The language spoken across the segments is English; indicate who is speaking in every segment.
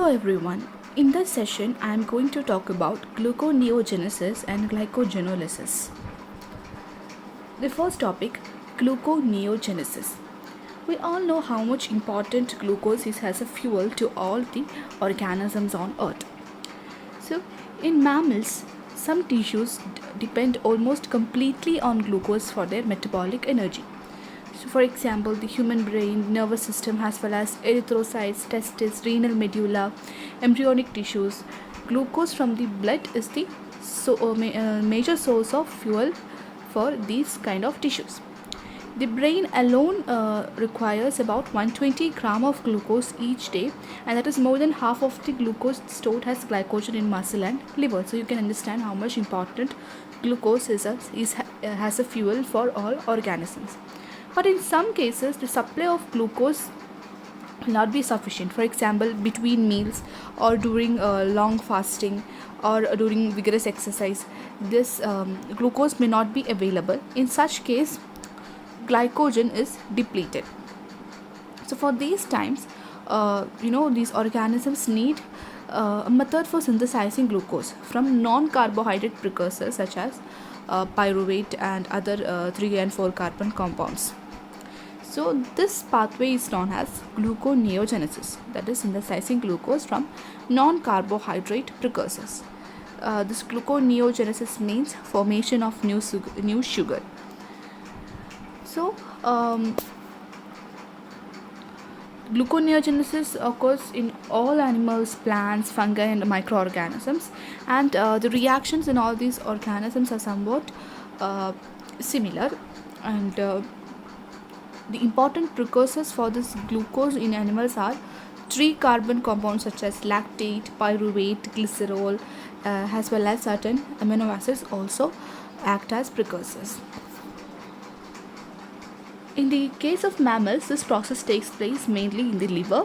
Speaker 1: Hello everyone. In this session, I am going to talk about gluconeogenesis and glycogenolysis. The first topic, gluconeogenesis. We all know how much important glucose is as a fuel to all the organisms on earth. So, in mammals, some tissues depend almost completely on glucose for their metabolic energy. So, for example, the human brain, nervous system, as well as erythrocytes, testes, renal medulla, embryonic tissues. Glucose from the blood is the major source of fuel for these kind of tissues. The brain alone requires about 120 gram of glucose each day, and that is more than half of the glucose stored as glycogen in muscle and liver. So you can understand how much important glucose is as a fuel for all organisms. But in some cases, the supply of glucose will not be sufficient. For example, between meals or during long fasting or during vigorous exercise, this glucose may not be available. In such case, glycogen is depleted. So for these times, these organisms need a method for synthesizing glucose from non-carbohydrate precursors such as pyruvate and other 3 and 4 carbon compounds. So this pathway is known as gluconeogenesis, that is synthesizing glucose from non-carbohydrate precursors. This gluconeogenesis means formation of new sugar. So gluconeogenesis occurs in all animals, plants, fungi and microorganisms, and the reactions in all these organisms are somewhat similar, and the important precursors for this glucose in animals are 3 carbon compounds such as lactate, pyruvate, glycerol, as well as certain amino acids also act as precursors. In the case of mammals, this process takes place mainly in the liver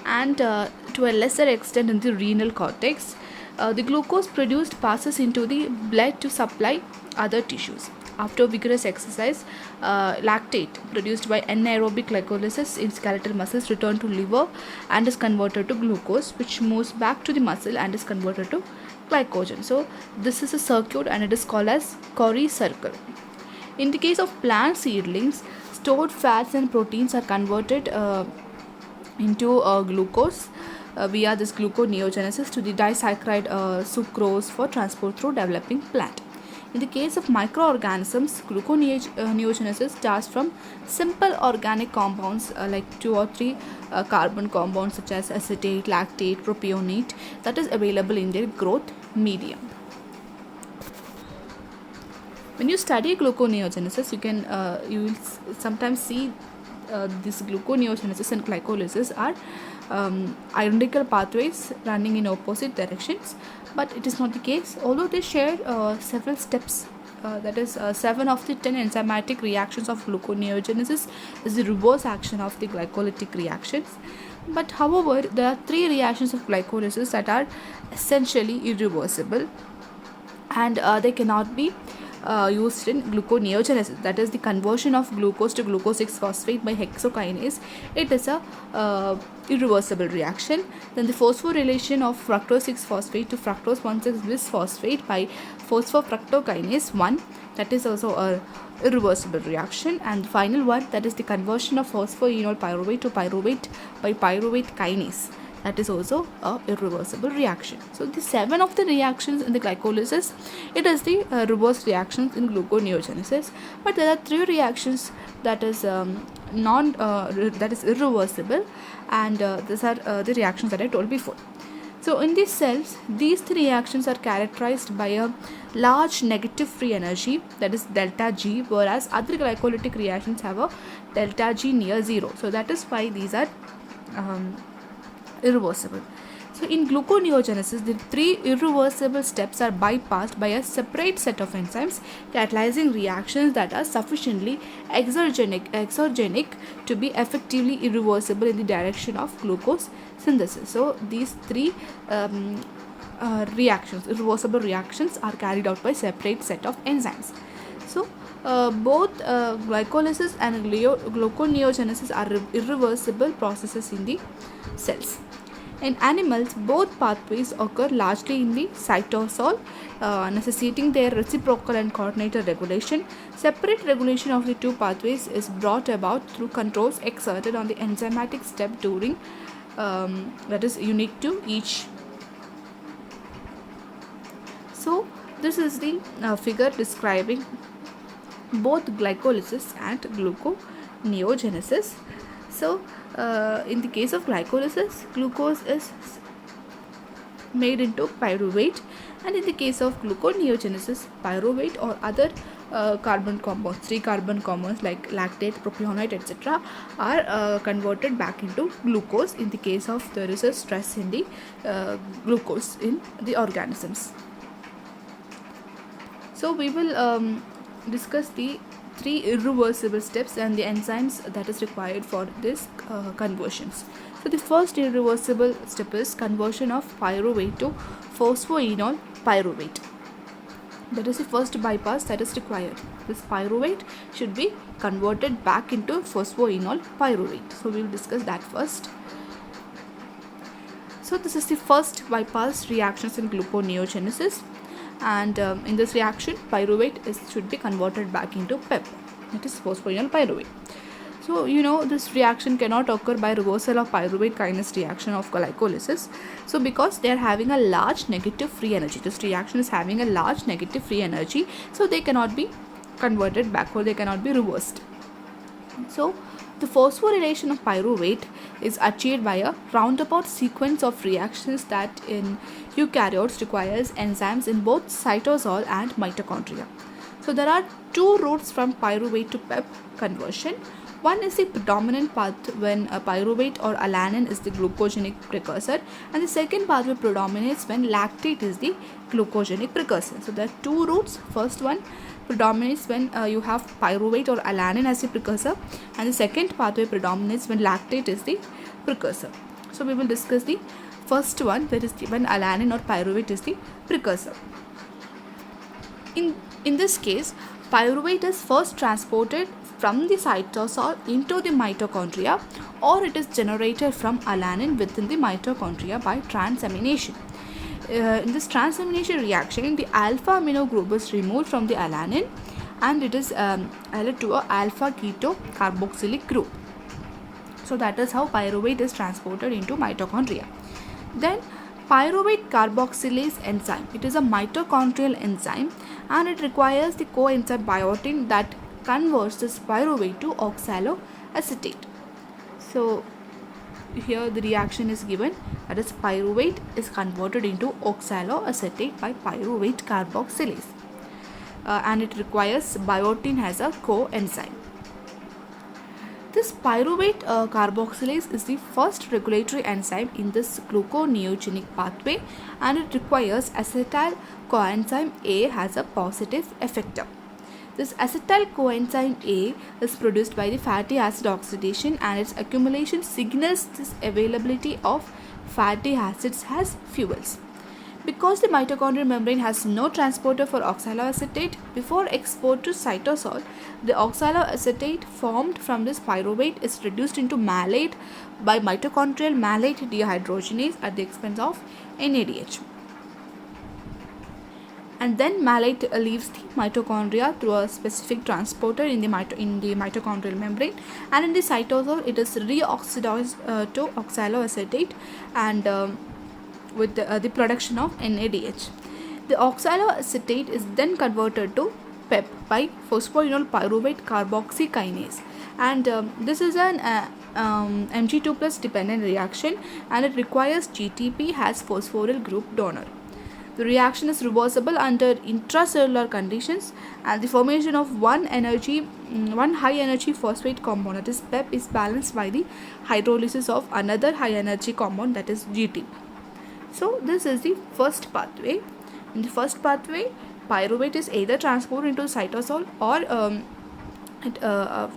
Speaker 1: and to a lesser extent in the renal cortex. The glucose produced passes into the blood to supply other tissues. After vigorous exercise, lactate produced by anaerobic glycolysis in skeletal muscles return to liver and is converted to glucose, which moves back to the muscle and is converted to glycogen. So this is a circuit and it is called as Cori circle. In the case of plant seedlings, stored fats and proteins are converted into glucose via this gluconeogenesis to the disaccharide sucrose for transport through developing plant. In the case of microorganisms, gluconeogenesis starts from simple organic compounds like 2 or 3 carbon compounds such as acetate, lactate, propionate that is available in their growth medium. When you study gluconeogenesis, you will sometimes see this gluconeogenesis and glycolysis are identical pathways running in opposite directions, but it is not the case. Although they share several steps, that is 7 of the 10 enzymatic reactions of gluconeogenesis is the reverse action of the glycolytic reactions. But however, there are 3 reactions of glycolysis that are essentially irreversible, and they cannot be used in gluconeogenesis, that is the conversion of glucose to glucose 6-phosphate by hexokinase. It is a irreversible reaction. Then the phosphorylation of fructose 6-phosphate to fructose 1,6-bisphosphate by phosphofructokinase 1, that is also a irreversible reaction. And the final one, that is the conversion of phosphoenol pyruvate to pyruvate by pyruvate kinase, that is also a irreversible reaction. So the 7 of the reactions in the glycolysis, it is the reverse reactions in gluconeogenesis, but there are 3 reactions that is that is irreversible, and these are the reactions that I told before. So in these cells, these 3 reactions are characterized by a large negative free energy, that is delta G, whereas other glycolytic reactions have a delta G near 0. So that is why these are irreversible. So in gluconeogenesis, the 3 irreversible steps are bypassed by a separate set of enzymes catalyzing reactions that are sufficiently exergenic to be effectively irreversible in the direction of glucose synthesis. So these 3 irreversible reactions are carried out by separate set of enzymes. So both glycolysis and gluconeogenesis are irreversible processes in the cells. In animals, both pathways occur largely in the cytosol, necessitating their reciprocal and coordinated regulation. Separate regulation of the two pathways is brought about through controls exerted on the enzymatic step during that is unique to each. So, this is the figure describing both glycolysis and gluconeogenesis. So, in the case of glycolysis, glucose is made into pyruvate, and in the case of gluconeogenesis, pyruvate or other carbon compounds, 3 carbon compounds like lactate, propionate, etc., are converted back into glucose in the case of there is a stress in the glucose in the organisms. So we will discuss the 3 irreversible steps and the enzymes that is required for this conversions. So the first irreversible step is conversion of pyruvate to phosphoenol pyruvate. That is the first bypass that is required. This pyruvate should be converted back into phosphoenol pyruvate. So we will discuss that first. So this is the first bypass reactions in gluconeogenesis, and in this reaction pyruvate should be converted back into PEP, that is phosphoenol pyruvate. So this reaction cannot occur by reversal of pyruvate kinase reaction of glycolysis. So because they are having a large negative free energy, this reaction is having a large negative free energy, so they cannot be converted back or they cannot be reversed. So the phosphorylation of pyruvate is achieved by a roundabout sequence of reactions that in eukaryotes requires enzymes in both cytosol and mitochondria. So there are 2 routes from pyruvate to PEP conversion. One is the predominant path when a pyruvate or alanine is the glucogenic precursor, and the second pathway predominates when lactate is the glucogenic precursor. So there are 2 routes. First one predominates when you have pyruvate or alanine as the precursor, and the second pathway predominates when lactate is the precursor. So we will discuss the first one, that is when alanine or pyruvate is the precursor. In this case, pyruvate is first transported from the cytosol into the mitochondria, or it is generated from alanine within the mitochondria by transamination. In this transamination reaction, the alpha amino group is removed from the alanine and it is added to a alpha keto carboxylic group. So that is how pyruvate is transported into mitochondria. Then pyruvate carboxylase enzyme, it is a mitochondrial enzyme and it requires the coenzyme biotin that converts this pyruvate to oxaloacetate. So here the reaction is given, that is pyruvate is converted into oxaloacetate by pyruvate carboxylase, and it requires biotin as a coenzyme. This pyruvate carboxylase is the first regulatory enzyme in this gluconeogenic pathway, and it requires acetyl coenzyme A as a positive effector. This acetyl coenzyme A is produced by the fatty acid oxidation, and its accumulation signals this availability of fatty acids as fuels. Because the mitochondrial membrane has no transporter for oxaloacetate, before export to cytosol, the oxaloacetate formed from this pyruvate is reduced into malate by mitochondrial malate dehydrogenase at the expense of NADH. And then malate leaves the mitochondria through a specific transporter in the mitochondrial membrane, and in the cytosol it is reoxidized to oxaloacetate and with the production of NADH. The oxaloacetate is then converted to PEP by phosphoenol pyruvate carboxykinase, and this is an Mg2 plus dependent reaction, and it requires GTP as phosphoryl group donor. The reaction is reversible under intracellular conditions, and the formation of one high energy phosphate compound, that is PEP, is balanced by the hydrolysis of another high energy compound, that is GTP. So this is the first pathway. In the first pathway, pyruvate is either transported into cytosol or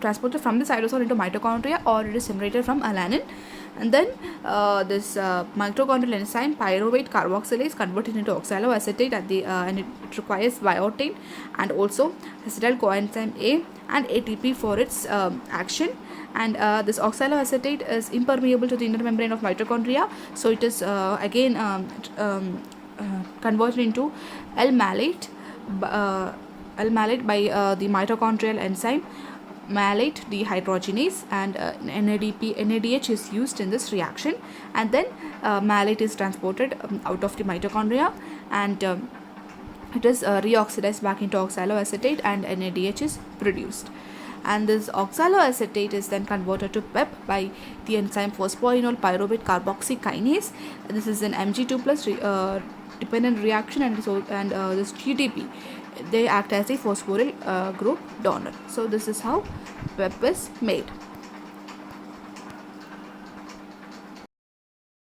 Speaker 1: transported from the cytosol into mitochondria, or it is generated from alanine. And then this mitochondrial enzyme pyruvate carboxylase converted into oxaloacetate and it requires biotin and also acetyl coenzyme A and ATP for its action. And this oxaloacetate is impermeable to the inner membrane of mitochondria, so it is again converted into L-malate by the mitochondrial enzyme malate dehydrogenase, and NADH is used in this reaction, and then malate is transported out of the mitochondria, and it is reoxidized back into oxaloacetate and NADH is produced. And this oxaloacetate is then converted to PEP by the enzyme phosphoenol pyruvate carboxykinase. This is an Mg2 plus dependent reaction, and this GDP, they act as a phosphoryl group donor. So this is how PEP is made.